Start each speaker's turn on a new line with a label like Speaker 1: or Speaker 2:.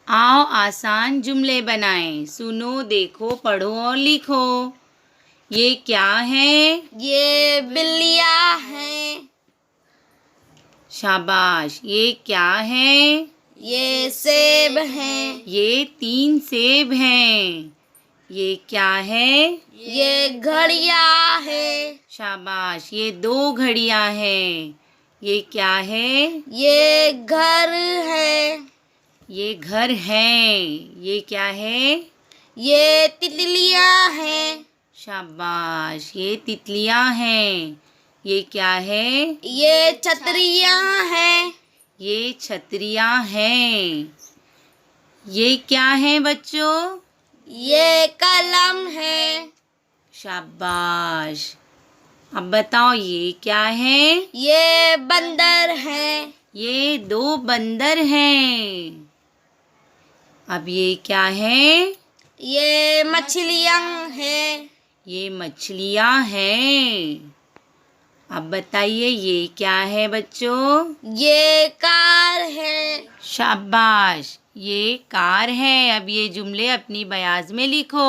Speaker 1: आओ आसान जुमले बनाएं। सुनो, देखो, पढ़ो और लिखो। ये क्या है?
Speaker 2: ये बिल्लियाँ हैं।
Speaker 1: शाबाश। ये क्या है?
Speaker 2: ये सेब हैं।
Speaker 1: ये 3 सेब हैं। ये क्या है?
Speaker 2: ये घड़ियाँ हैं।
Speaker 1: शाबाश। ये 2 घड़ियां हैं। ये क्या है?
Speaker 2: ये घर है।
Speaker 1: ये घर है। ये क्या है?
Speaker 2: ये तितलियाँ हैं।
Speaker 1: शाबाश। ये तितलियां हैं। ये क्या है?
Speaker 2: ये छतरियाँ हैं।
Speaker 1: ये छतरियां हैं। ये क्या है बच्चों?
Speaker 2: ये कलम है।
Speaker 1: शाबाश। अब बताओ, ये क्या है?
Speaker 2: ये बंदर है।
Speaker 1: ये 2 बंदर हैं। अब ये क्या है?
Speaker 2: ये मछलियाँ हैं।
Speaker 1: ये मछलियां हैं। अब बताइए, ये क्या है बच्चों?
Speaker 2: ये कार है।
Speaker 1: शाबाश। ये कार है। अब ये जुमले अपनी बयाज में लिखो।